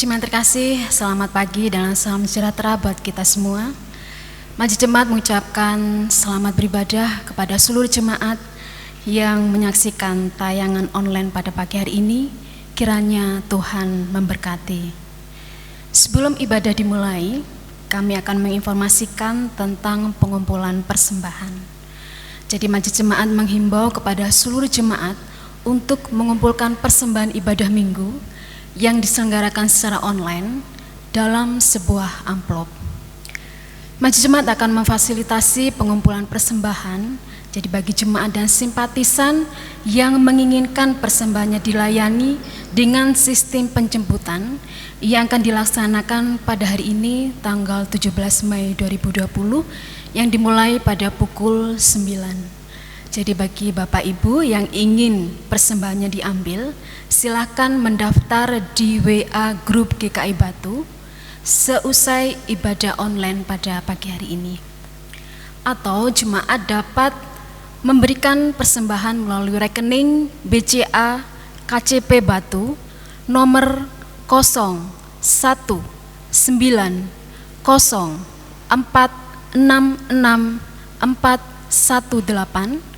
Jemaat terkasih, selamat pagi dan salam sejahtera buat kita semua. Majelis Jemaat mengucapkan selamat beribadah kepada seluruh jemaat yang menyaksikan tayangan online pada pagi hari ini. Kiranya Tuhan memberkati. Sebelum ibadah dimulai, kami akan menginformasikan tentang pengumpulan persembahan. Jadi Majelis Jemaat menghimbau kepada seluruh jemaat untuk mengumpulkan persembahan ibadah minggu yang diselenggarakan secara online dalam sebuah amplop. Majelis Jemaat akan memfasilitasi pengumpulan persembahan. Jadi bagi jemaat dan simpatisan yang menginginkan persembahannya dilayani dengan sistem penjemputan yang akan dilaksanakan pada hari ini tanggal 17 Mei 2020 yang dimulai pada pukul 9. Jadi bagi Bapak Ibu yang ingin persembahannya diambil, silakan mendaftar di WA grup GKI Batu seusai ibadah online pada pagi hari ini. Atau jemaat dapat memberikan persembahan melalui rekening BCA KCP Batu nomor 0190466418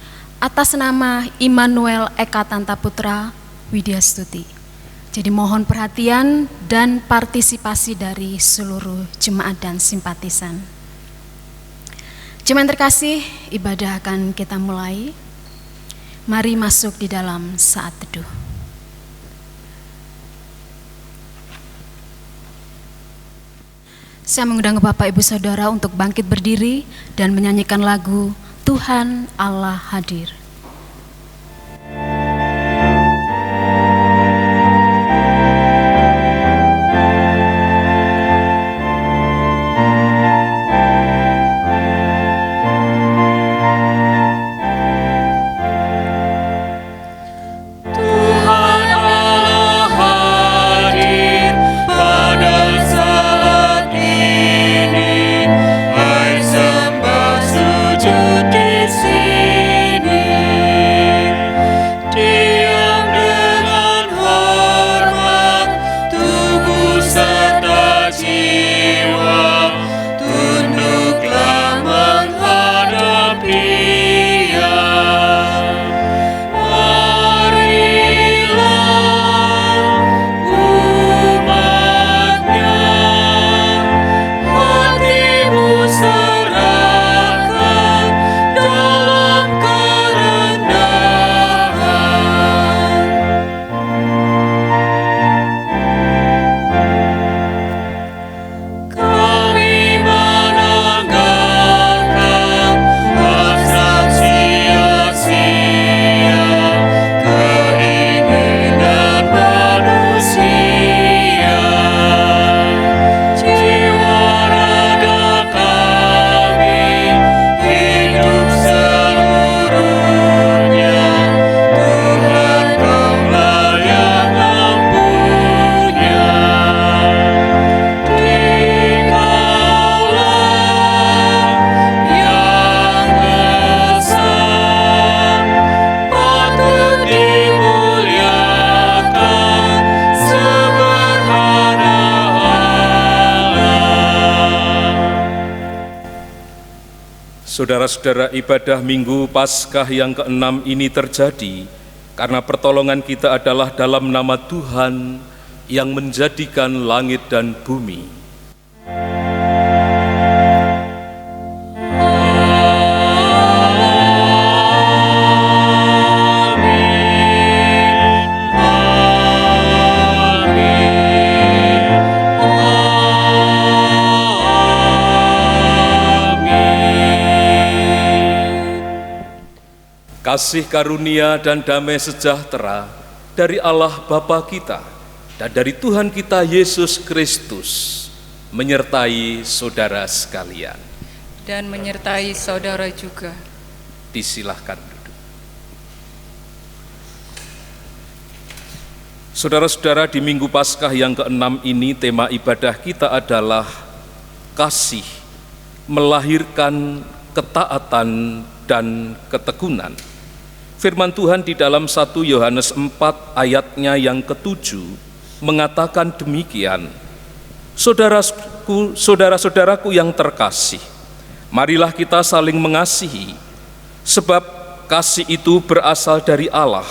atas nama Immanuel Eka Tanta Putra Widyastuti. Jadi mohon perhatian dan partisipasi dari seluruh jemaat dan simpatisan. Jemaat terkasih, ibadah akan kita mulai. Mari masuk di dalam saat teduh. Saya mengundang Bapak Ibu Saudara untuk bangkit berdiri dan menyanyikan lagu Tuhan Allah Hadir. Saudara-saudara, ibadah Minggu Paskah yang ke-6 ini terjadi karena pertolongan kita adalah dalam nama Tuhan yang menjadikan langit dan bumi. Kasih karunia dan damai sejahtera dari Allah Bapa kita dan dari Tuhan kita Yesus Kristus menyertai saudara sekalian. Dan menyertai saudara juga. Disilahkan duduk. Saudara-saudara, di Minggu Paskah yang ke-6 ini tema ibadah kita adalah kasih melahirkan ketaatan dan ketekunan. Firman Tuhan di dalam 1 Yohanes 4 ayatnya yang ke-7 mengatakan demikian, saudara-saudaraku yang terkasih, marilah kita saling mengasihi, sebab kasih itu berasal dari Allah,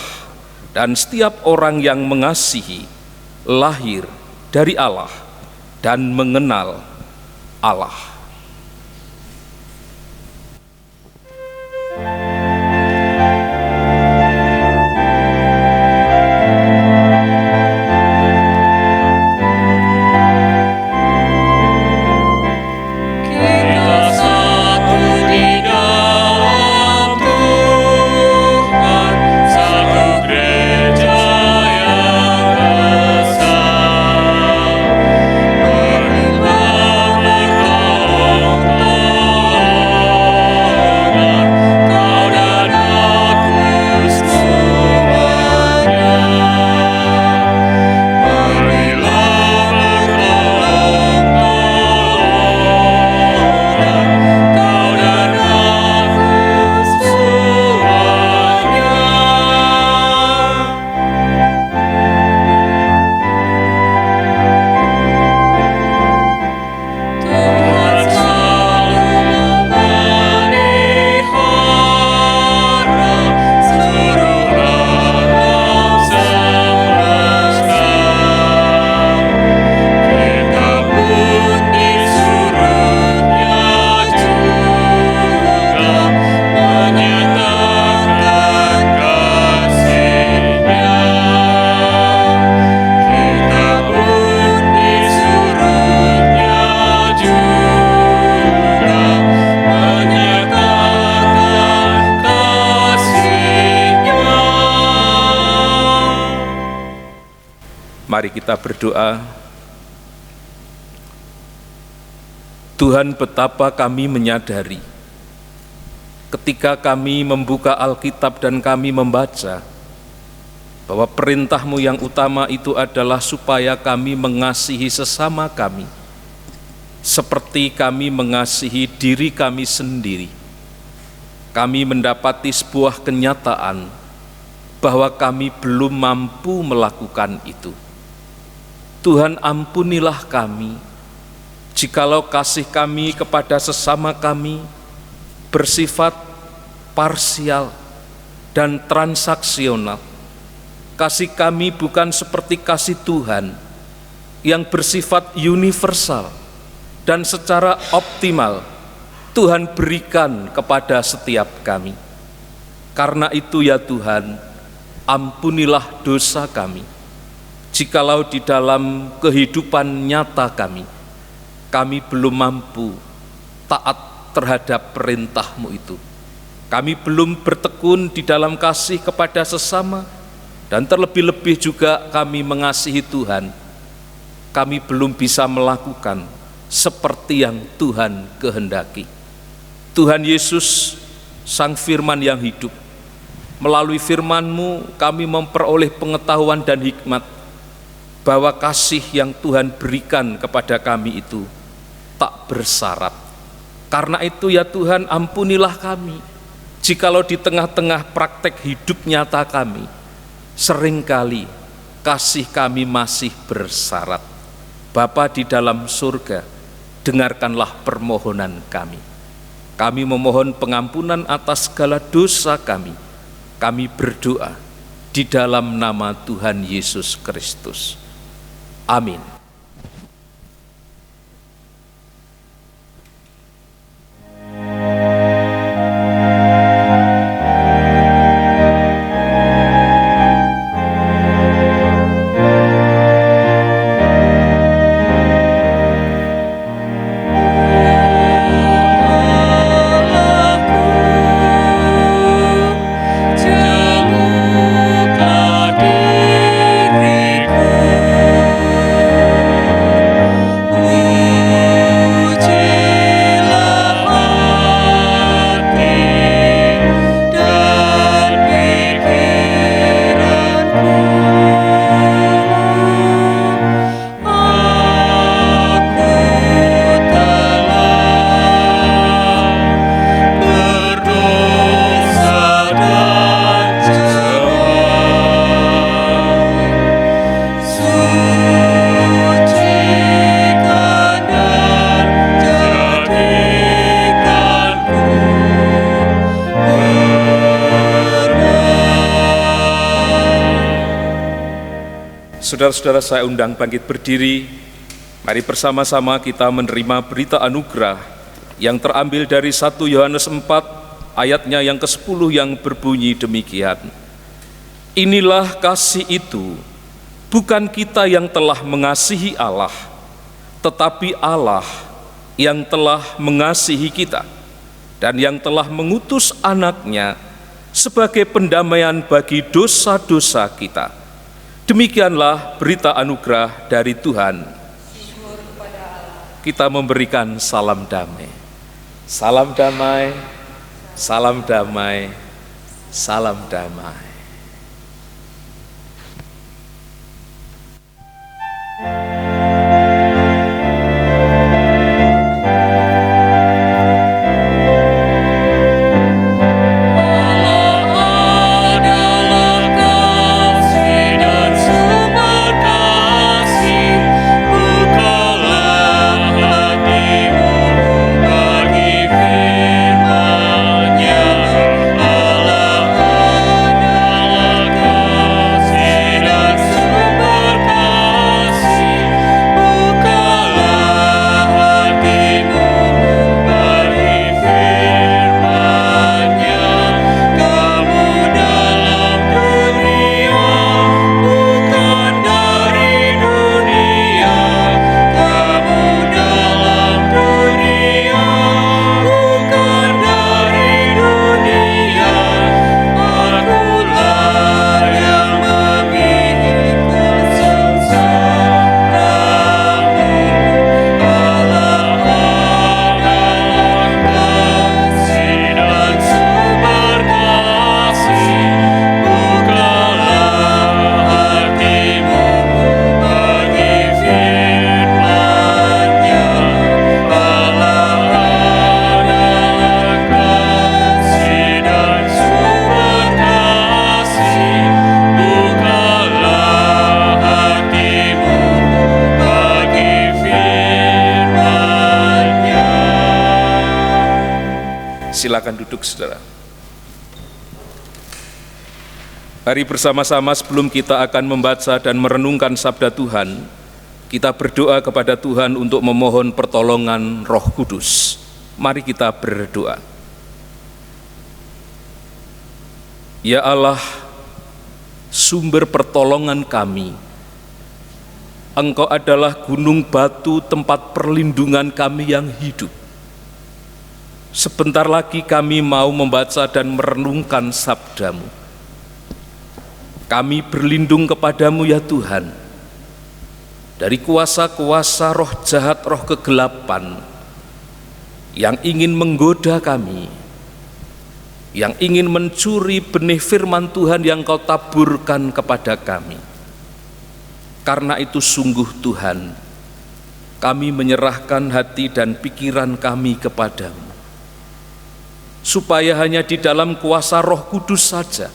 dan setiap orang yang mengasihi lahir dari Allah dan mengenal Allah. Mari kita berdoa. Tuhan, betapa kami menyadari ketika kami membuka Alkitab dan kami membaca bahwa perintah-Mu yang utama itu adalah supaya kami mengasihi sesama kami seperti kami mengasihi diri kami sendiri. Kami mendapati sebuah kenyataan bahwa kami belum mampu melakukan itu. Tuhan, ampunilah kami jikalau kasih kami kepada sesama kami bersifat parsial dan transaksional. Kasih kami bukan seperti kasih Tuhan yang bersifat universal dan secara optimal Tuhan berikan kepada setiap kami. Karena itu ya Tuhan, ampunilah dosa kami jikalau di dalam kehidupan nyata kami belum mampu taat terhadap perintah-Mu itu. Kami belum bertekun di dalam kasih kepada sesama, dan terlebih-lebih juga kami mengasihi Tuhan. Kami belum bisa melakukan seperti yang Tuhan kehendaki. Tuhan Yesus, Sang Firman yang hidup, melalui firman-Mu kami memperoleh pengetahuan dan hikmat bahwa kasih yang Tuhan berikan kepada kami itu tak bersyarat. Karena itu ya Tuhan, ampunilah kami jikalau di tengah-tengah praktek hidup nyata kami seringkali kasih kami masih bersyarat. Bapa di dalam surga, dengarkanlah permohonan kami. Kami memohon pengampunan atas segala dosa kami. Kami berdoa di dalam nama Tuhan Yesus Kristus. Amin. Jenguklah diriku Saudara-saudara, saya undang bangkit berdiri. Mari bersama-sama kita menerima berita anugerah yang terambil dari 1 Yohanes 4 ayatnya yang ke-10 yang berbunyi demikian. Inilah kasih itu, bukan kita yang telah mengasihi Allah, tetapi Allah yang telah mengasihi kita dan yang telah mengutus anaknya sebagai pendamaian bagi dosa-dosa kita. Demikianlah berita anugerah dari Tuhan. Kita memberikan salam damai. Salam damai, salam damai, salam damai. Silakan duduk, saudara. Mari bersama-sama sebelum kita akan membaca dan merenungkan sabda Tuhan, kita berdoa kepada Tuhan untuk memohon pertolongan Roh Kudus. Mari kita berdoa. Ya Allah, sumber pertolongan kami, Engkau adalah gunung batu tempat perlindungan kami yang hidup. Sebentar lagi kami mau membaca dan merenungkan sabda-Mu. Kami berlindung kepadamu ya Tuhan, dari kuasa-kuasa roh jahat, roh kegelapan, yang ingin menggoda kami, yang ingin mencuri benih firman Tuhan yang Kau taburkan kepada kami. Karena itu sungguh Tuhan, kami menyerahkan hati dan pikiran kami kepadamu, supaya hanya di dalam kuasa Roh Kudus saja,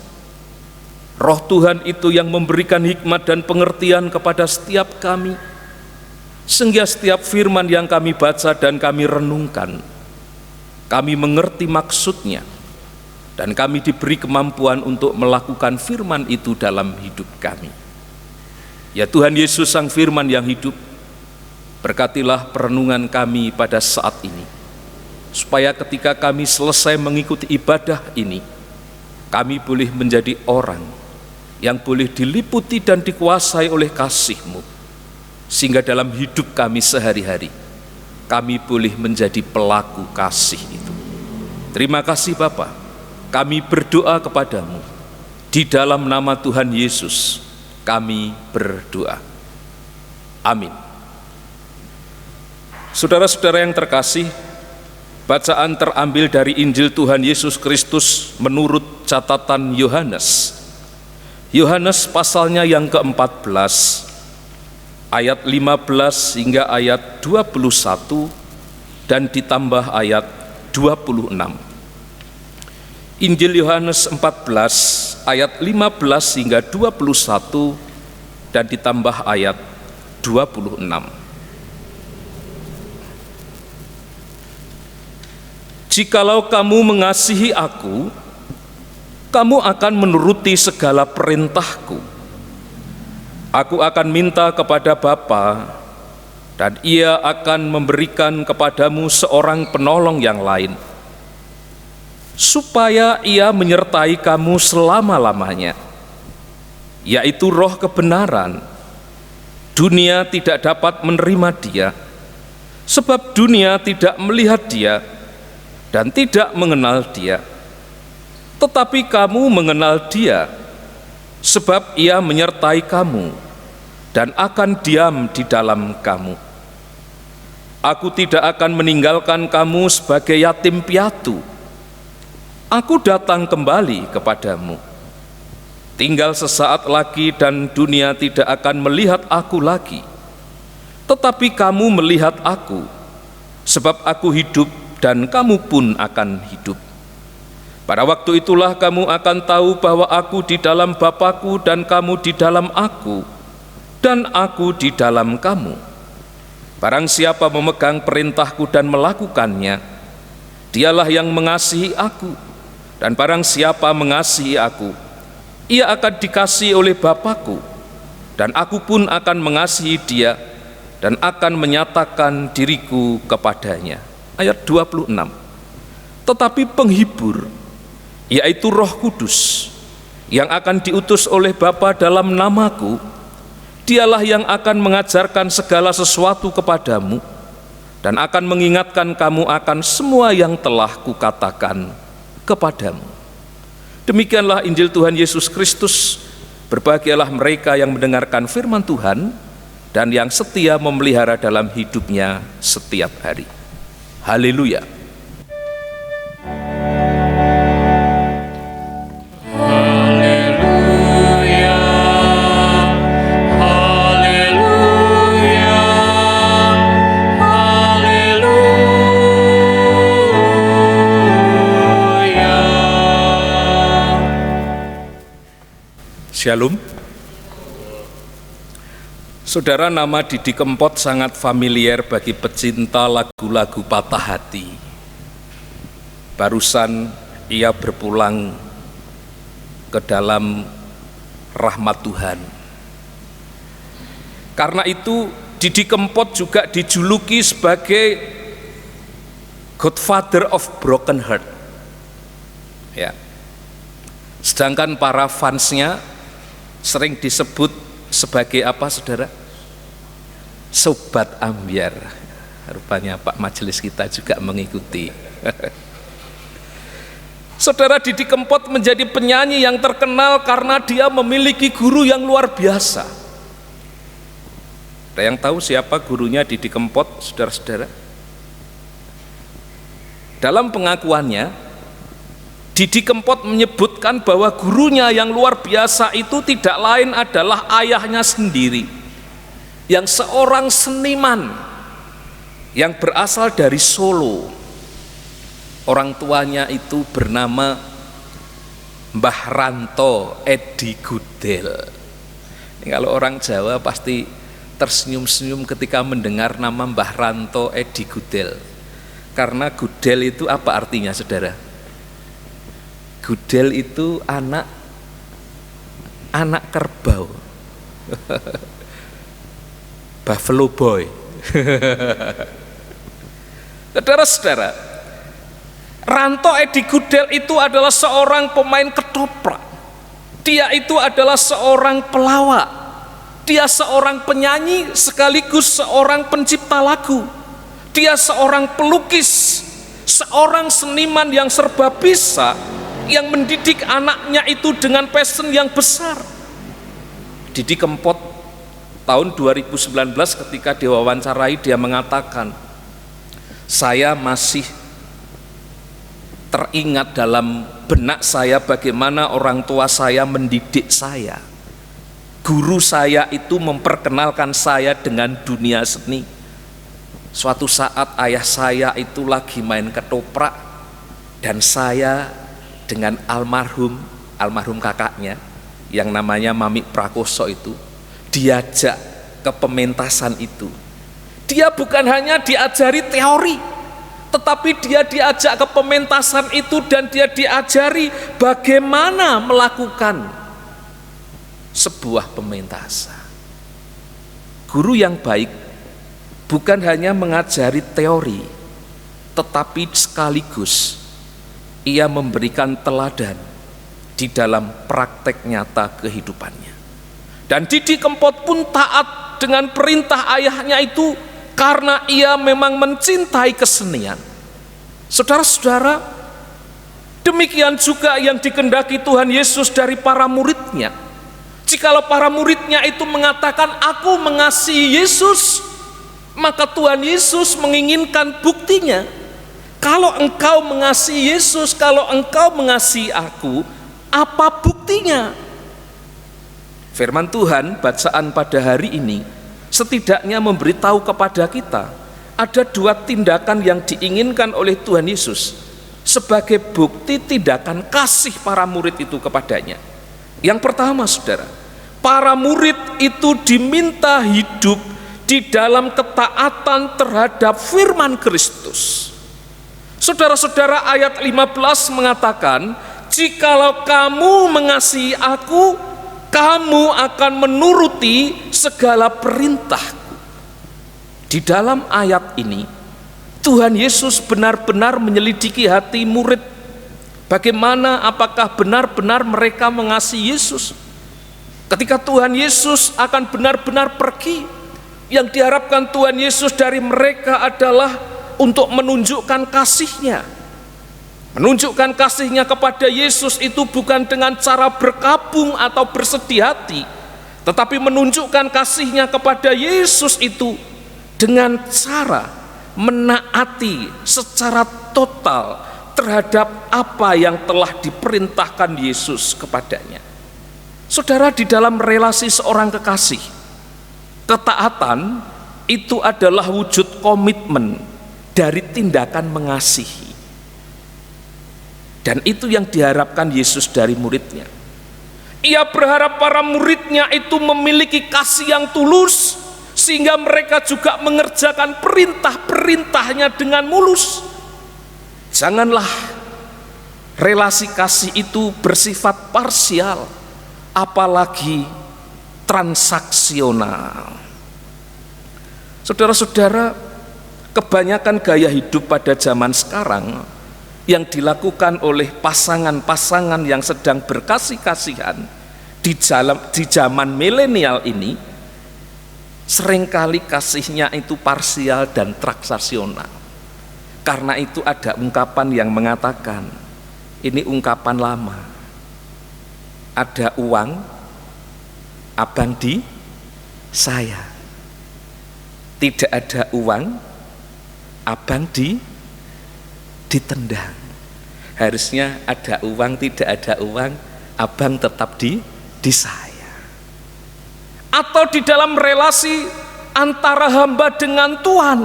Roh Tuhan itu yang memberikan hikmat dan pengertian kepada setiap kami, sehingga setiap firman yang kami baca dan kami renungkan, kami mengerti maksudnya, dan kami diberi kemampuan untuk melakukan firman itu dalam hidup kami. Ya Tuhan Yesus, Sang Firman yang hidup, berkatilah perenungan kami pada saat ini, supaya ketika kami selesai mengikuti ibadah ini, kami boleh menjadi orang yang boleh diliputi dan dikuasai oleh kasih-Mu, sehingga dalam hidup kami sehari-hari, kami boleh menjadi pelaku kasih itu. Terima kasih Bapa, kami berdoa kepadamu, di dalam nama Tuhan Yesus, kami berdoa. Amin. Saudara-saudara yang terkasih, bacaan terambil dari Injil Tuhan Yesus Kristus menurut catatan Yohanes. Yohanes pasalnya yang ke-14, ayat 15 hingga ayat 21 dan ditambah ayat 26. Injil Yohanes 14 ayat 15 hingga 21 dan ditambah ayat 26. Jikalau kamu mengasihi aku, kamu akan menuruti segala perintahku. Aku akan minta kepada Bapa, dan Ia akan memberikan kepadamu seorang penolong yang lain, supaya Ia menyertai kamu selama-lamanya, yaitu Roh kebenaran. Dunia tidak dapat menerima Dia, sebab dunia tidak melihat Dia dan tidak mengenal Dia. Tetapi kamu mengenal Dia, sebab Ia menyertai kamu dan akan diam di dalam kamu. Aku tidak akan meninggalkan kamu sebagai yatim piatu. Aku datang kembali kepadamu. Tinggal sesaat lagi dan dunia tidak akan melihat aku lagi. Tetapi kamu melihat aku, sebab aku hidup dan kamu pun akan hidup. Pada waktu itulah kamu akan tahu bahwa aku di dalam Bapa-Ku dan kamu di dalam aku, dan aku di dalam kamu. Barang siapa memegang perintahku dan melakukannya, dialah yang mengasihi aku. Dan barang siapa mengasihi aku, ia akan dikasihi oleh Bapa-Ku, dan aku pun akan mengasihi dia dan akan menyatakan diriku kepadanya. Ayat 26. Tetapi penghibur, yaitu Roh Kudus, yang akan diutus oleh Bapa dalam namaku, Dialah yang akan mengajarkan segala sesuatu kepadamu dan akan mengingatkan kamu akan semua yang telah kukatakan kepadamu. Demikianlah Injil Tuhan Yesus Kristus. Berbahagialah mereka yang mendengarkan firman Tuhan dan yang setia memelihara dalam hidupnya setiap hari. Haleluya. Shalom. Saudara, nama Didi Kempot sangat familiar bagi pecinta lagu-lagu patah hati. Barusan ia berpulang ke dalam rahmat Tuhan. Karena itu Didi Kempot juga dijuluki sebagai Godfather of Broken Heart. Ya. Sedangkan para fansnya sering disebut sebagai apa, saudara? Sobat Ambyar. Rupanya Pak Majelis kita juga mengikuti. Saudara, Didi Kempot menjadi penyanyi yang terkenal karena dia memiliki guru yang luar biasa. Ada yang tahu siapa gurunya Didi Kempot, saudara-saudara? Dalam pengakuannya, Didi Kempot menyebutkan bahwa gurunya yang luar biasa itu tidak lain adalah ayahnya sendiri, yang seorang seniman yang berasal dari Solo. Orang tuanya itu bernama Mbah Ranto Edi Gudel. Ini kalau orang Jawa pasti tersenyum-senyum ketika mendengar nama Mbah Ranto Edi Gudel. Karena Gudel itu apa artinya, saudara? Gudel itu anak kerbau. Buffalo boy. Saudara-saudara, Ranto Edi Gudel itu adalah seorang pemain ketoprak. Dia itu adalah seorang pelawak. Dia seorang penyanyi sekaligus seorang pencipta lagu. Dia seorang pelukis, seorang seniman yang serba bisa, yang mendidik anaknya itu dengan passion yang besar. Didi Kempot tahun 2019 ketika diwawancarai dia mengatakan, saya masih teringat dalam benak saya bagaimana orang tua saya mendidik saya. Guru saya itu memperkenalkan saya dengan dunia seni. Suatu saat ayah saya itu lagi main ketoprak dan saya dengan almarhum kakaknya yang namanya Mami Prakoso itu diajak ke pementasan itu. Dia bukan hanya diajari teori, tetapi dia diajak ke pementasan itu dan dia diajari bagaimana melakukan sebuah pementasan. Guru yang baik bukan hanya mengajari teori, tetapi sekaligus ia memberikan teladan di dalam praktek nyata kehidupannya. Dan Didi Kempot pun taat dengan perintah ayahnya itu karena ia memang mencintai kesenian. Saudara-saudara, demikian juga yang dikehendaki Tuhan Yesus dari para muridnya. Jikalau para muridnya itu mengatakan aku mengasihi Yesus, maka Tuhan Yesus menginginkan buktinya. Kalau engkau mengasihi Yesus, kalau engkau mengasihi aku, apa buktinya? Firman Tuhan bacaan pada hari ini setidaknya memberitahu kepada kita ada dua tindakan yang diinginkan oleh Tuhan Yesus sebagai bukti tindakan kasih para murid itu kepadanya. Yang pertama, saudara, para murid itu diminta hidup di dalam ketaatan terhadap firman Kristus. Saudara-saudara, ayat 15 mengatakan, jikalau kamu mengasihi aku, kamu akan menuruti segala perintahku. Di dalam ayat ini, Tuhan Yesus benar-benar menyelidiki hati murid. Bagaimana, apakah benar-benar mereka mengasihi Yesus? Ketika Tuhan Yesus akan benar-benar pergi, yang diharapkan Tuhan Yesus dari mereka adalah untuk menunjukkan kasih-Nya. Menunjukkan kasih-Nya kepada Yesus itu bukan dengan cara berkabung atau bersedih hati, tetapi menunjukkan kasih-Nya kepada Yesus itu dengan cara menaati secara total terhadap apa yang telah diperintahkan Yesus kepadanya. Saudara, di dalam relasi seorang kekasih, ketaatan itu adalah wujud komitmen dari tindakan mengasihi. Dan itu yang diharapkan Yesus dari muridnya. Ia berharap para muridnya itu memiliki kasih yang tulus, sehingga mereka juga mengerjakan perintah-perintahnya dengan mulus. Janganlah relasi kasih itu bersifat parsial, apalagi transaksional. Saudara-saudara, kebanyakan gaya hidup pada zaman sekarang yang dilakukan oleh pasangan-pasangan yang sedang berkasih-kasihan di zaman milenial ini, seringkali kasihnya itu parsial dan transaksional. Karena itu ada ungkapan yang mengatakan, ini ungkapan lama, ada uang, abang di saya. Tidak ada uang, abang ditendang. Harusnya ada uang, tidak ada uang, abang tetap di saya. Atau di dalam relasi antara hamba dengan Tuhan,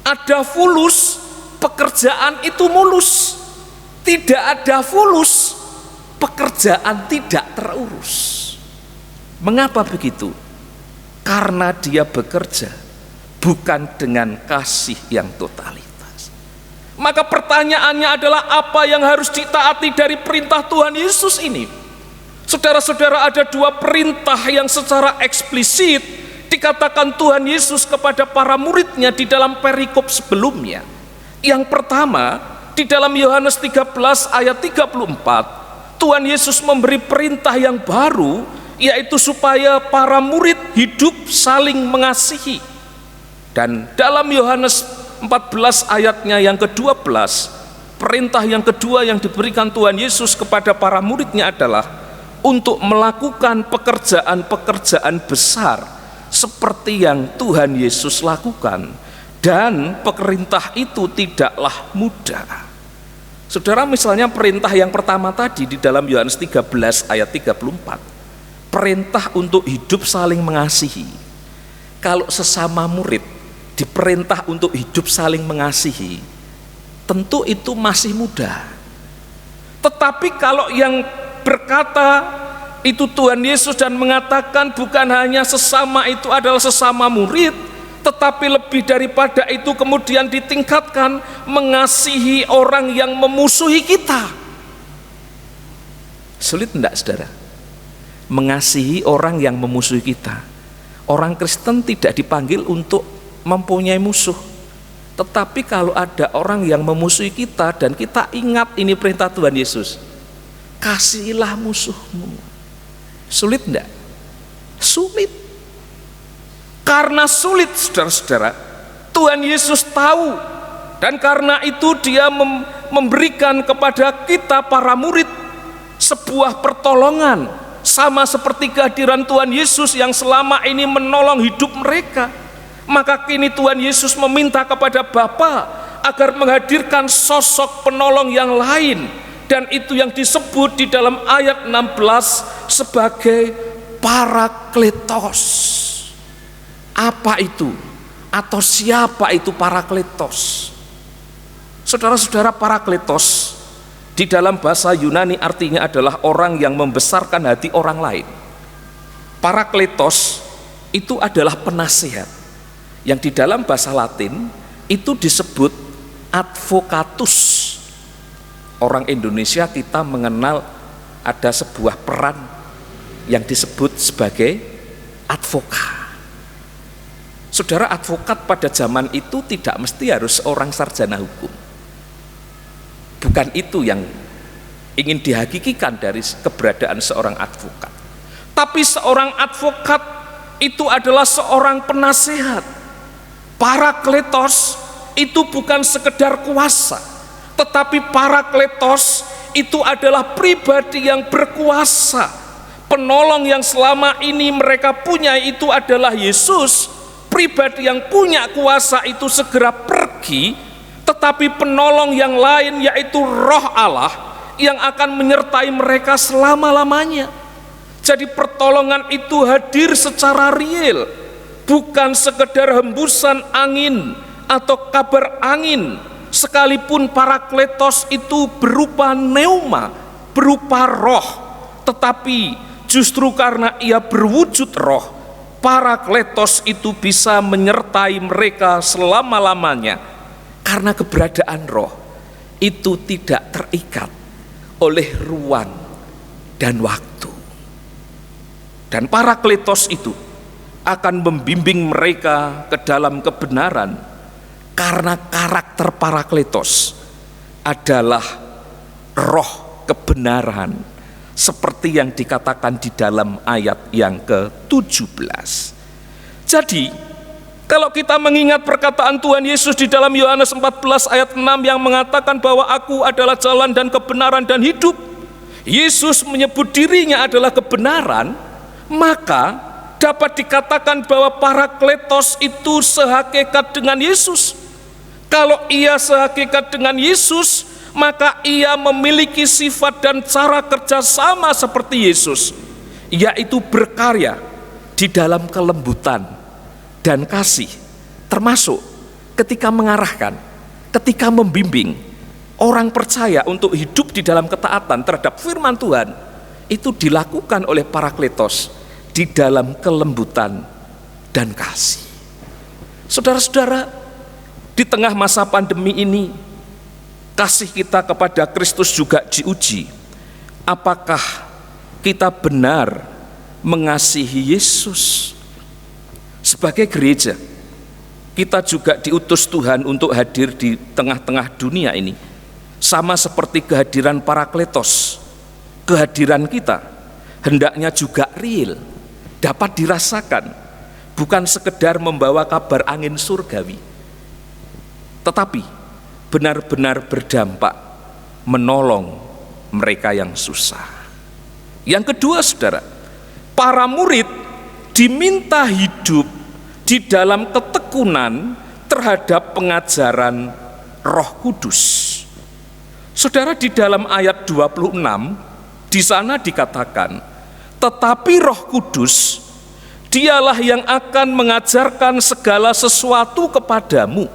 ada fulus, pekerjaan itu mulus. Tidak ada fulus, pekerjaan tidak terurus. Mengapa begitu? Karena dia bekerja bukan dengan kasih yang totalitas. Maka pertanyaannya adalah apa yang harus ditaati dari perintah Tuhan Yesus ini? Saudara-saudara, ada dua perintah yang secara eksplisit dikatakan Tuhan Yesus kepada para muridnya di dalam perikop sebelumnya. Yang pertama, di dalam Yohanes 13 ayat 34, Tuhan Yesus memberi perintah yang baru, yaitu supaya para murid hidup saling mengasihi. Dan dalam Yohanes 14 ayatnya yang ke-12, perintah yang kedua yang diberikan Tuhan Yesus kepada para muridnya adalah untuk melakukan pekerjaan-pekerjaan besar seperti yang Tuhan Yesus lakukan, dan perintah itu tidaklah mudah. Saudara, misalnya perintah yang pertama tadi di dalam Yohanes 13 ayat 34, perintah untuk hidup saling mengasihi. Kalau sesama murid diperintah untuk hidup saling mengasihi, tentu itu masih mudah. Tetapi kalau yang berkata itu Tuhan Yesus dan mengatakan bukan hanya sesama itu adalah sesama murid, tetapi lebih daripada itu kemudian ditingkatkan mengasihi orang yang memusuhi kita. Sulit enggak, saudara? Mengasihi orang yang memusuhi kita, Orang Kristen tidak dipanggil untuk mempunyai musuh. Tetapi kalau ada orang yang memusuhi kita dan kita ingat ini perintah Tuhan Yesus, kasihilah musuhmu. Sulit enggak? Sulit. Karena sulit, saudara-saudara, Tuhan Yesus tahu, dan karena itu dia memberikan kepada kita para murid sebuah pertolongan, sama seperti kehadiran Tuhan Yesus yang selama ini menolong hidup mereka. Maka kini Tuhan Yesus meminta kepada Bapa agar menghadirkan sosok penolong yang lain, dan itu yang disebut di dalam ayat 16 sebagai Parakletos. Apa itu? Atau siapa itu Parakletos? Saudara-saudara, Parakletos di dalam bahasa Yunani artinya adalah orang yang membesarkan hati orang lain. Parakletos itu adalah penasihat, yang di dalam bahasa Latin itu disebut advocatus. Orang Indonesia kita mengenal ada sebuah peran yang disebut sebagai advokat. Saudara, advokat pada zaman itu tidak mesti harus seorang sarjana hukum. Bukan itu yang ingin dihakikikan dari keberadaan seorang advokat. Tapi seorang advokat itu adalah seorang penasehat. Parakletos itu bukan sekedar kuasa, tetapi Parakletos itu adalah pribadi yang berkuasa. Penolong yang selama ini mereka punya itu adalah Yesus. Pribadi yang punya kuasa itu segera pergi, tetapi penolong yang lain yaitu Roh Allah yang akan menyertai mereka selama-lamanya. Jadi pertolongan itu hadir secara real, bukan sekedar hembusan angin atau kabar angin. Sekalipun Parakletos itu berupa pneuma, berupa roh, tetapi justru karena ia berwujud roh, Parakletos itu bisa menyertai mereka selama-lamanya. Karena keberadaan roh itu tidak terikat oleh ruang dan waktu. Dan Parakletos itu akan membimbing mereka ke dalam kebenaran, karena karakter Parakletos adalah roh kebenaran, seperti yang dikatakan di dalam ayat yang ke-17. Jadi kalau kita mengingat perkataan Tuhan Yesus di dalam Yohanes 14 ayat 6 yang mengatakan bahwa aku adalah jalan dan kebenaran dan hidup, Yesus menyebut dirinya adalah kebenaran, maka dapat dikatakan bahwa Parakletos itu sehakikat dengan Yesus. Kalau ia sehakikat dengan Yesus, maka ia memiliki sifat dan cara kerja sama seperti Yesus, yaitu berkarya di dalam kelembutan dan kasih, termasuk ketika mengarahkan, ketika membimbing orang percaya untuk hidup di dalam ketaatan terhadap firman Tuhan. Itu dilakukan oleh Parakletos di dalam kelembutan dan kasih. Saudara-saudara, di tengah masa pandemi ini, kasih kita kepada Kristus juga diuji. Apakah kita benar mengasihi Yesus? Sebagai gereja, kita juga diutus Tuhan untuk hadir di tengah-tengah dunia ini. Sama seperti kehadiran Parakletos, kehadiran kita hendaknya juga real, dapat dirasakan, bukan sekedar membawa kabar angin surgawi, tetapi benar-benar berdampak menolong mereka yang susah. Yang kedua, saudara, para murid diminta hidup di dalam ketekunan terhadap pengajaran Roh Kudus. Saudara, di dalam ayat 26 di sana dikatakan, tetapi Roh Kudus dialah yang akan mengajarkan segala sesuatu kepadamu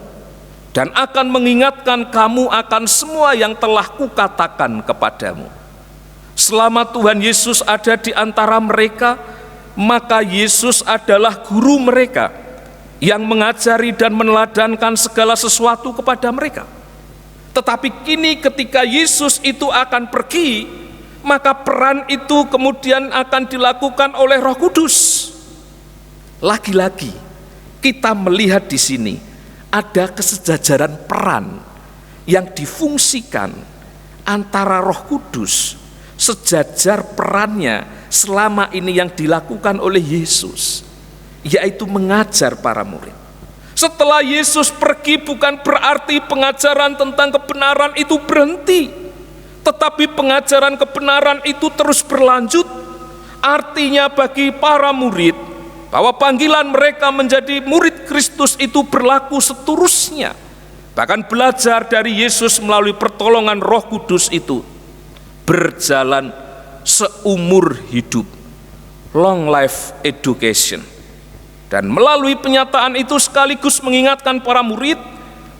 dan akan mengingatkan kamu akan semua yang telah kukatakan kepadamu. Selama Tuhan Yesus ada di antara mereka, maka Yesus adalah guru mereka yang mengajari dan meneladankan segala sesuatu kepada mereka. Tetapi kini ketika Yesus itu akan pergi, maka peran itu kemudian akan dilakukan oleh Roh Kudus. Lagi-lagi kita melihat di sini ada kesejajaran peran yang difungsikan antara Roh Kudus, sejajar perannya selama ini yang dilakukan oleh Yesus, yaitu mengajar para murid. Setelah Yesus pergi, bukan berarti pengajaran tentang kebenaran itu berhenti, tetapi pengajaran kebenaran itu terus berlanjut. Artinya bagi para murid bahwa panggilan mereka menjadi murid Kristus itu berlaku seterusnya. Bahkan belajar dari Yesus melalui pertolongan Roh Kudus itu berjalan seumur hidup, long life education. Dan melalui penyataan itu sekaligus mengingatkan para murid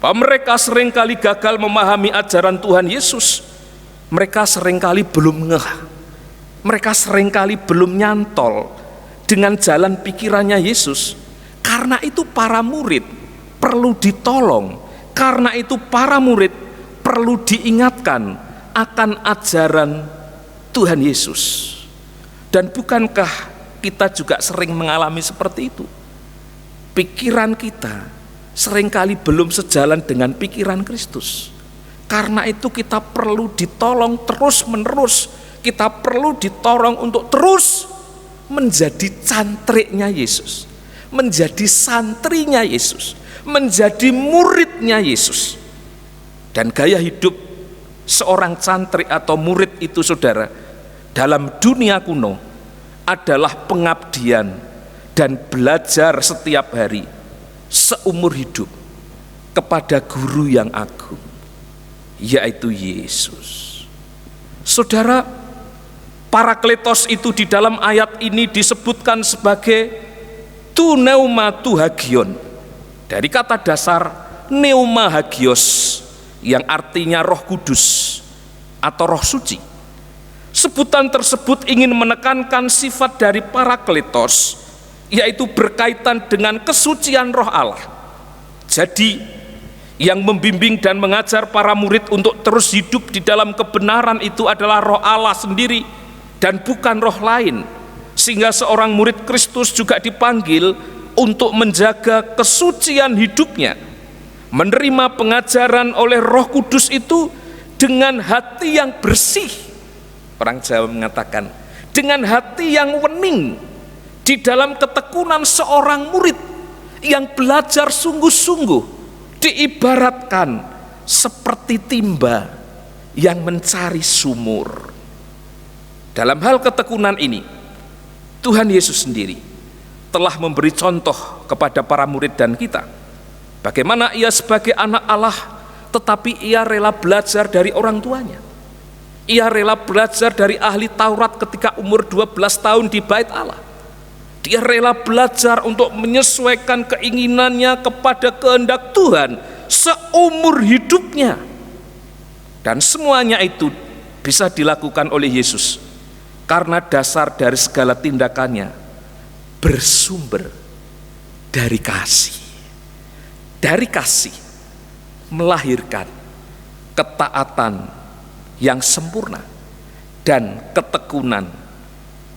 bahwa mereka seringkali gagal memahami ajaran Tuhan Yesus. Mereka seringkali belum ngeh, mereka seringkali belum nyantol dengan jalan pikirannya Yesus. Karena itu para murid perlu ditolong, karena itu para murid perlu diingatkan akan ajaran Tuhan Yesus. Dan bukankah kita juga sering mengalami seperti itu? Pikiran kita seringkali belum sejalan dengan pikiran Kristus. Karena itu kita perlu ditolong terus menerus. Kita perlu ditolong untuk terus menjadi cantriknya Yesus, menjadi santrinya Yesus, menjadi muridnya Yesus. Dan gaya hidup seorang cantrik atau murid itu, saudara, dalam dunia kuno adalah pengabdian dan belajar setiap hari seumur hidup kepada guru yang agung, yaitu Yesus. Saudara, Parakletos itu di dalam ayat ini disebutkan sebagai tu pneuma tu hagion, dari kata dasar pneuma hagios yang artinya Roh Kudus atau Roh Suci. Sebutan tersebut ingin menekankan sifat dari Parakletos, yaitu berkaitan dengan kesucian Roh Allah. Jadi yang membimbing dan mengajar para murid untuk terus hidup di dalam kebenaran itu adalah Roh Allah sendiri dan bukan roh lain. Sehingga seorang murid Kristus juga dipanggil untuk menjaga kesucian hidupnya, menerima pengajaran oleh Roh Kudus itu dengan hati yang bersih. Orang Jawa mengatakan dengan hati yang wening, di dalam ketekunan seorang murid yang belajar sungguh-sungguh, diibaratkan seperti timba yang mencari sumur. Dalam hal ketekunan ini, Tuhan Yesus sendiri telah memberi contoh kepada para murid dan kita, bagaimana ia sebagai anak Allah, tetapi ia rela belajar dari orang tuanya. Ia rela belajar dari ahli Taurat ketika umur 12 tahun di bait Allah. Dia rela belajar untuk menyesuaikan keinginannya kepada kehendak Tuhan seumur hidupnya. Dan semuanya itu bisa dilakukan oleh Yesus karena dasar dari segala tindakannya bersumber dari kasih. Dari kasih melahirkan ketaatan yang sempurna dan ketekunan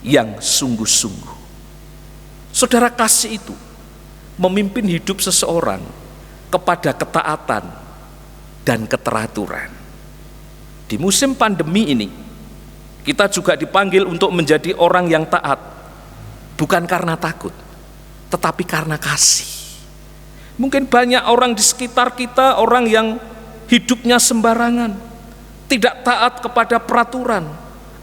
yang sungguh-sungguh. Saudara, kasih itu memimpin hidup seseorang kepada ketaatan dan keteraturan. Di musim pandemi ini, kita juga dipanggil untuk menjadi orang yang taat, bukan karena takut, tetapi karena kasih. Mungkin banyak orang di sekitar kita, orang yang hidupnya sembarangan, tidak taat kepada peraturan.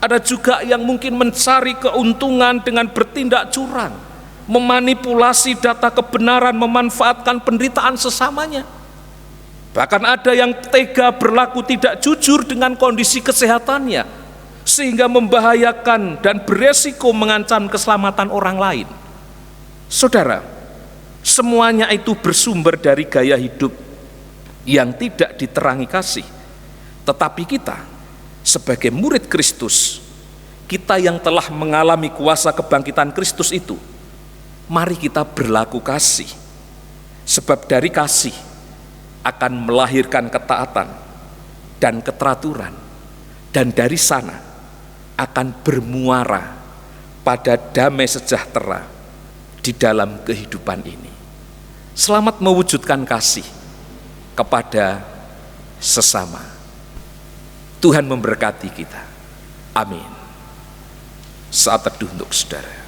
Ada juga yang mungkin mencari keuntungan dengan bertindak curang, memanipulasi data kebenaran, memanfaatkan penderitaan sesamanya. Bahkan ada yang tega berlaku tidak jujur dengan kondisi kesehatannya, sehingga membahayakan dan beresiko mengancam keselamatan orang lain. Saudara, semuanya itu bersumber dari gaya hidup yang tidak diterangi kasih. Tetapi kita sebagai murid Kristus, kita yang telah mengalami kuasa kebangkitan Kristus itu, mari kita berlaku kasih. Sebab dari kasih akan melahirkan ketaatan dan keteraturan, dan dari sana akan bermuara pada damai sejahtera di dalam kehidupan ini. Selamat mewujudkan kasih kepada sesama. Tuhan memberkati kita. Amin. Saat teduh untuk saudara.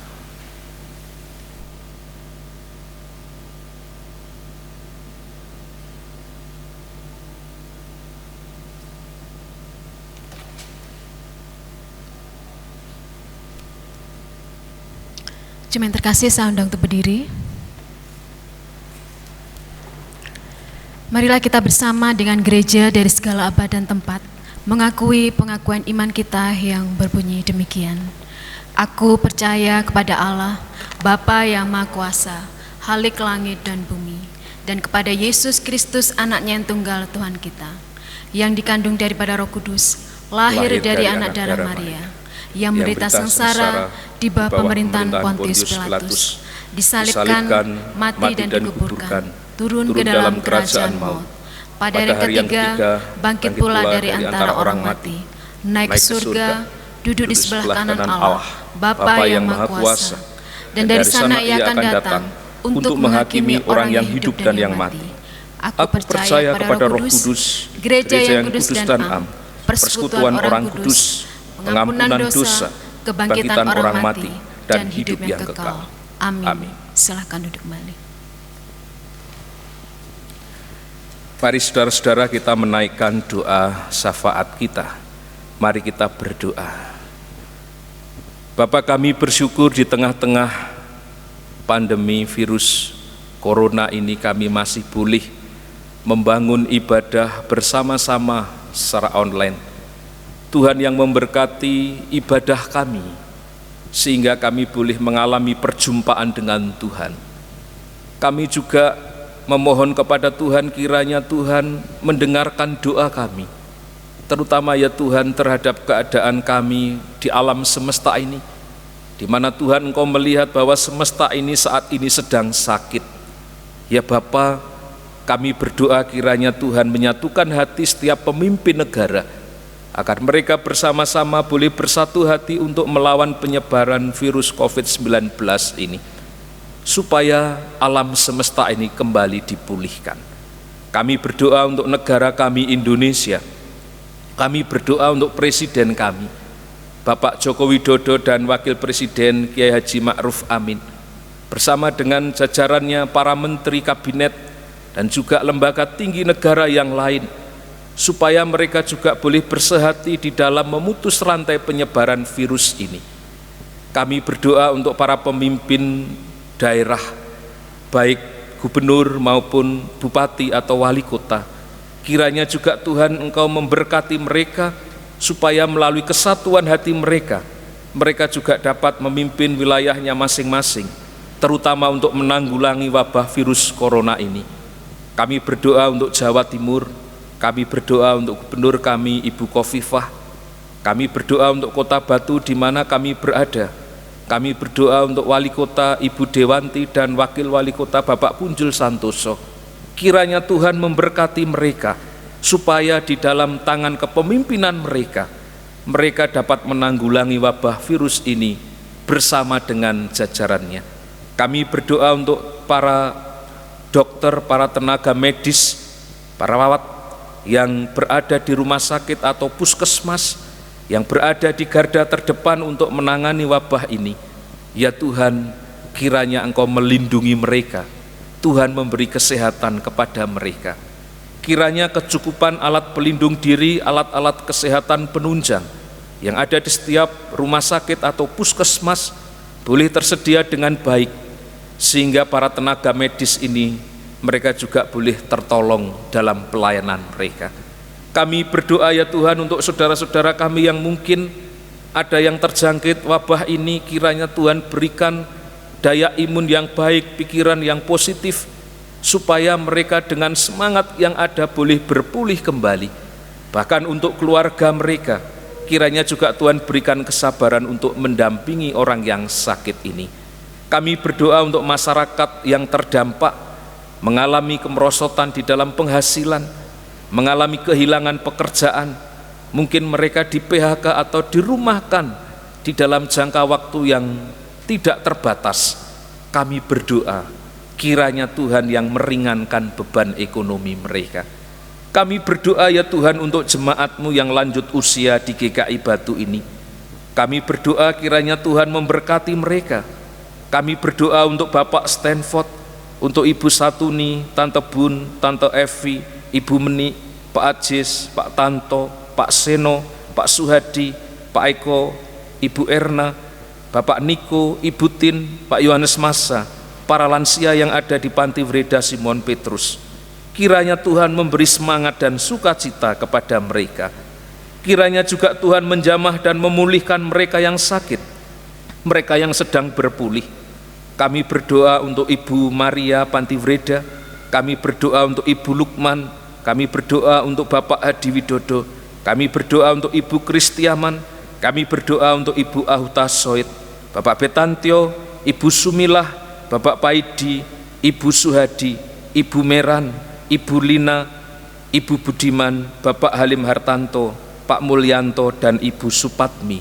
Jemaat yang terkasih, saya undang untuk berdiri. Marilah kita bersama dengan gereja dari segala abad dan tempat mengakui pengakuan iman kita yang berbunyi demikian. Aku percaya kepada Allah, Bapa yang Maha Kuasa, Khalik langit dan bumi, dan kepada Yesus Kristus anaknya yang tunggal Tuhan kita, yang dikandung daripada Roh Kudus, lahir dari anak darah Maria, yang menderita sengsara di bawah pemerintahan Pontius Pilatus, disalibkan, mati dan dikuburkan, turun ke dalam kerajaan maut. Pada hari yang ketiga, bangkit pula dari antara orang mati, naik ke surga, duduk di sebelah kanan Allah, Bapa yang Maha Kuasa, dan dari sana Ia akan datang untuk menghakimi orang yang hidup dan yang mati. Aku percaya kepada Roh Kudus, gereja yang kudus dan am, persekutuan orang kudus, pengampunan dosa, kebangkitan orang mati, dan hidup yang kekal. Amin. Silakan duduk kembali. Mari saudara-saudara kita menaikkan doa syafaat kita. Mari kita berdoa. Bapa, kami bersyukur di tengah-tengah pandemi virus corona ini kami masih boleh membangun ibadah bersama-sama secara online. Tuhan yang memberkati ibadah kami, sehingga kami boleh mengalami perjumpaan dengan Tuhan. Kami juga memohon kepada Tuhan kiranya Tuhan mendengarkan doa kami, terutama ya Tuhan terhadap keadaan kami di alam semesta ini, di mana Tuhan Engkau melihat bahwa semesta ini saat ini sedang sakit. Ya Bapa, kami berdoa kiranya Tuhan menyatukan hati setiap pemimpin negara, agar mereka bersama-sama boleh bersatu hati untuk melawan penyebaran virus COVID-19 ini, supaya alam semesta ini kembali dipulihkan. Kami berdoa untuk negara kami Indonesia. Kami berdoa untuk presiden kami, Bapak Joko Widodo dan Wakil Presiden Kiai Haji Ma'ruf Amin, bersama dengan jajarannya para menteri kabinet dan juga lembaga tinggi negara yang lain, supaya mereka juga boleh bersehati di dalam memutus rantai penyebaran virus ini. Kami berdoa untuk para pemimpin daerah, baik gubernur maupun bupati atau wali kota. Kiranya juga Tuhan Engkau memberkati mereka, supaya melalui kesatuan hati mereka, mereka juga dapat memimpin wilayahnya masing-masing, terutama untuk menanggulangi wabah virus corona ini. Kami berdoa untuk Jawa Timur, kami berdoa untuk gubernur kami Ibu Khofifah, kami berdoa untuk Kota Batu di mana kami berada. Kami berdoa untuk wali kota Ibu Dewanti dan wakil wali kota Bapak Punjul Santoso. Kiranya Tuhan memberkati mereka, supaya di dalam tangan kepemimpinan mereka, mereka dapat menanggulangi wabah virus ini bersama dengan jajarannya. Kami berdoa untuk para dokter, para tenaga medis, para perawat yang berada di rumah sakit atau puskesmas, yang berada di garda terdepan untuk menangani wabah ini. Ya Tuhan, kiranya Engkau melindungi mereka, Tuhan memberi kesehatan kepada mereka. Kiranya kecukupan alat pelindung diri, alat-alat kesehatan penunjang yang ada di setiap rumah sakit atau puskesmas boleh tersedia dengan baik, sehingga para tenaga medis ini mereka juga boleh tertolong dalam pelayanan mereka. Kami berdoa ya Tuhan untuk saudara-saudara kami yang mungkin ada yang terjangkit wabah ini. Kiranya Tuhan berikan daya imun yang baik, pikiran yang positif, supaya mereka dengan semangat yang ada boleh berpulih kembali. Bahkan untuk keluarga mereka, kiranya juga Tuhan berikan kesabaran untuk mendampingi orang yang sakit ini. Kami berdoa untuk masyarakat yang terdampak, mengalami kemerosotan di dalam penghasilan, mengalami kehilangan pekerjaan, mungkin mereka di PHK atau dirumahkan di dalam jangka waktu yang tidak terbatas. kami berdoa kiranya Tuhan yang meringankan beban ekonomi mereka. Kami berdoa ya Tuhan untuk jemaat-Mu yang lanjut usia di GKI Batu ini. Kami berdoa kiranya Tuhan memberkati mereka. Kami berdoa untuk Bapak Stanford, untuk Ibu Satuni, Tante Bun, Tante Evi, Ibu Meni, Pak Ajis, Pak Tanto, Pak Seno, Pak Suhadi, Pak Eko, Ibu Erna, Bapak Niko, Ibu Tin, Pak Yohanes Massa, para lansia yang ada di Panti Vreda Simon Petrus. Kiranya Tuhan memberi semangat dan sukacita kepada mereka. Kiranya juga Tuhan menjamah dan memulihkan mereka yang sakit, mereka yang sedang berpulih. Kami berdoa untuk Ibu Maria Panti Vreda, kami berdoa untuk Ibu Lukman, kami berdoa untuk Bapak Hadi Widodo, kami berdoa untuk Ibu Kristiaman, kami berdoa untuk Ibu Ahuta Soid, Bapak Betantio, Ibu Sumilah, Bapak Paidi, Ibu Suhadi, Ibu Meran, Ibu Lina, Ibu Budiman, Bapak Halim Hartanto, Pak Mulyanto, dan Ibu Supatmi.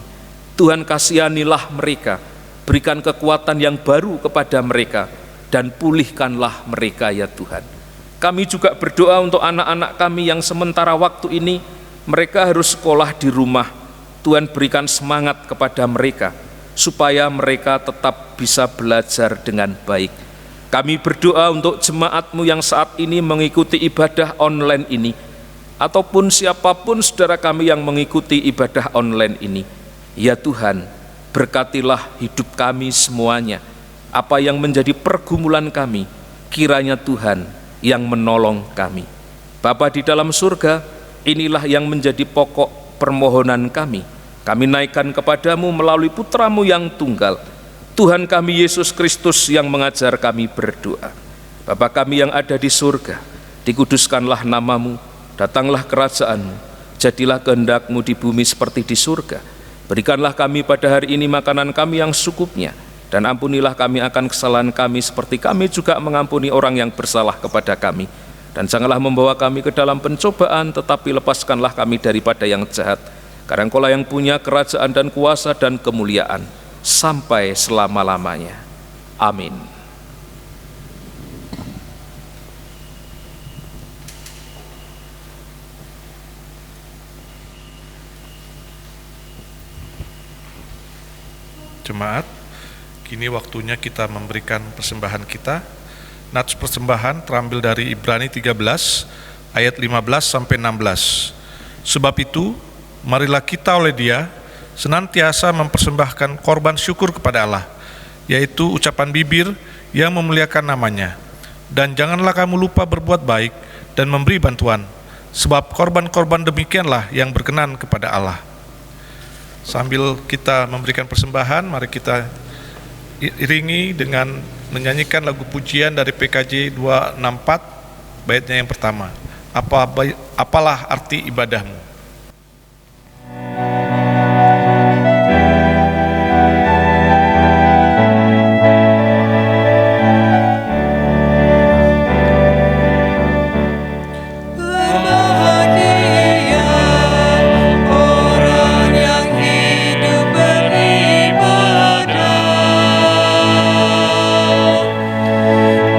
Tuhan kasihanilah mereka, berikan kekuatan yang baru kepada mereka, dan pulihkanlah mereka ya Tuhan. Kami juga berdoa untuk anak-anak kami yang sementara waktu ini mereka harus sekolah di rumah. Tuhan berikan semangat kepada mereka, supaya mereka tetap bisa belajar dengan baik. Kami berdoa untuk jemaat-Mu yang saat ini mengikuti ibadah online ini, ataupun siapapun saudara kami yang mengikuti ibadah online ini. Ya Tuhan, berkatilah hidup kami semuanya. Apa yang menjadi pergumulan kami, kiranya Tuhan yang menolong kami. Bapa di dalam surga, inilah yang menjadi pokok permohonan kami. Kami naikkan kepadamu melalui Putra-Mu yang tunggal, Tuhan kami Yesus Kristus yang mengajar kami berdoa. Bapa kami yang ada di surga, dikuduskanlah nama-Mu, datanglah kerajaan-Mu, jadilah kehendak-Mu di bumi seperti di surga. Berikanlah kami pada hari ini makanan kami yang secukupnya, dan ampunilah kami akan kesalahan kami seperti kami juga mengampuni orang yang bersalah kepada kami. Dan janganlah membawa kami ke dalam pencobaan, tetapi lepaskanlah kami daripada yang jahat. Karena Engkau-lah yang punya kerajaan dan kuasa dan kemuliaan sampai selama-lamanya. Amin. Jemaat, kini waktunya kita memberikan persembahan kita. Nats persembahan terambil dari Ibrani 13 ayat 15 sampai 16. Sebab itu, marilah kita oleh Dia senantiasa mempersembahkan korban syukur kepada Allah, yaitu ucapan bibir yang memuliakan nama-Nya. Dan janganlah kamu lupa berbuat baik dan memberi bantuan, sebab korban-korban demikianlah yang berkenan kepada Allah. Sambil kita memberikan persembahan, mari kita iringi dengan menyanyikan lagu pujian dari PKJ 264, baitnya yang pertama. Apalah arti ibadahmu?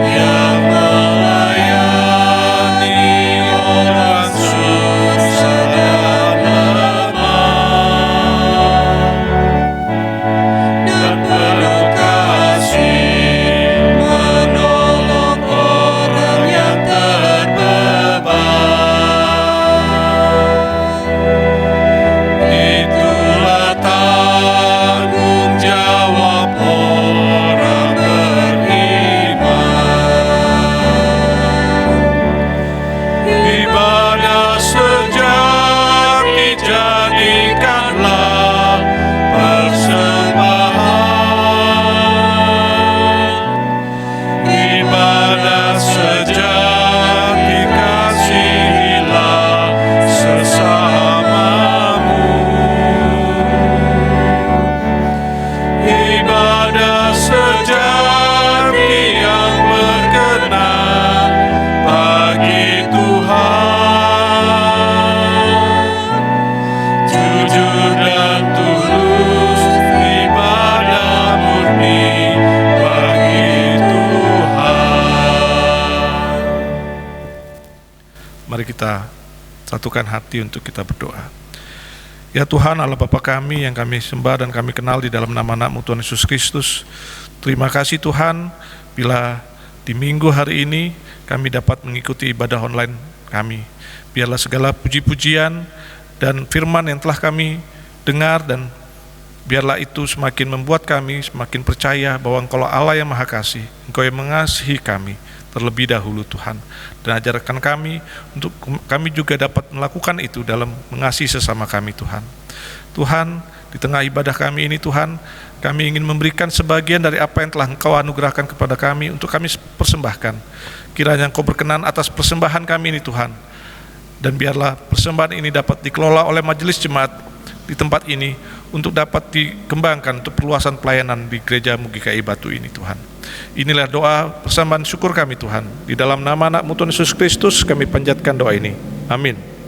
Yang melayani orang susah kita satukan hati untuk kita berdoa. Ya Tuhan Allah Bapa kami yang kami sembah dan kami kenal di dalam nama anak-Mu Tuhan Yesus Kristus, terima kasih Tuhan bila di minggu hari ini kami dapat mengikuti ibadah online kami. Biarlah segala puji-pujian dan firman yang telah kami dengar, dan biarlah itu semakin membuat kami semakin percaya bahwa Engkau Allah yang Maha Kasih, Engkau yang mengasihi kami terlebih dahulu Tuhan. Dan ajarkan kami untuk kami juga dapat melakukan itu dalam mengasihi sesama kami Tuhan. Tuhan, di tengah ibadah kami ini Tuhan, kami ingin memberikan sebagian dari apa yang telah Engkau anugerahkan kepada kami untuk kami persembahkan. Kiranya Engkau berkenan atas persembahan kami ini Tuhan. Dan biarlah persembahan ini dapat dikelola oleh majelis jemaat di tempat ini untuk dapat dikembangkan untuk perluasan pelayanan di gereja GKI Batu ini Tuhan. Inilah doa persembahan syukur kami Tuhan. Di dalam nama anak-Mu Tuhan Yesus Kristus kami panjatkan doa ini. Amin. Amin.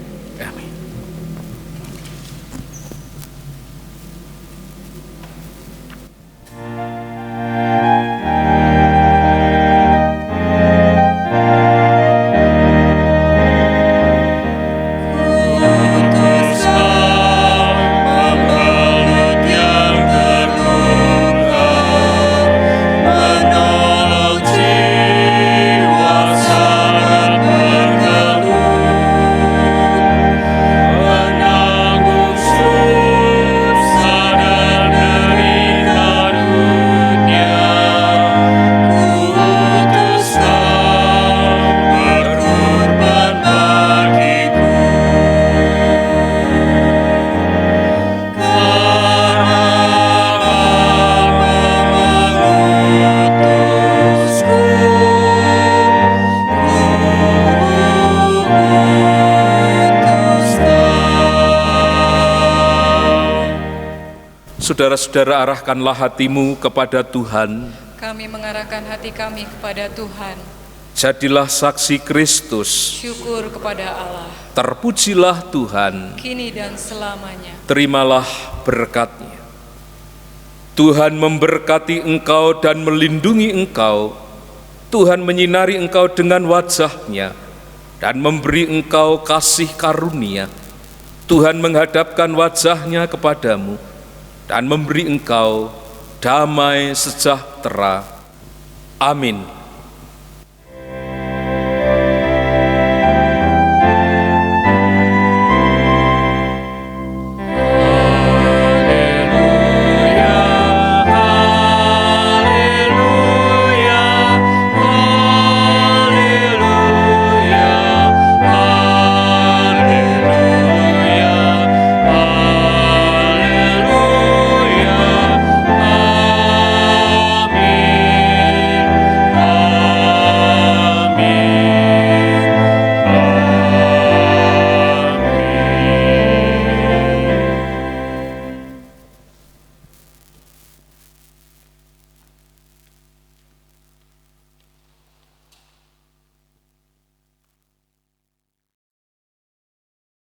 Saudara-saudara, arahkanlah hatimu kepada Tuhan. Kami mengarahkan hati kami kepada Tuhan. Jadilah saksi Kristus. Syukur kepada Allah. Terpujilah Tuhan. Kini dan selamanya. Terimalah berkat-Nya. Tuhan memberkati engkau dan melindungi engkau. Tuhan menyinari engkau dengan wajah-Nya dan memberi engkau kasih karunia. Tuhan menghadapkan wajah-Nya kepadamu dan memberi engkau damai sejahtera. Amin.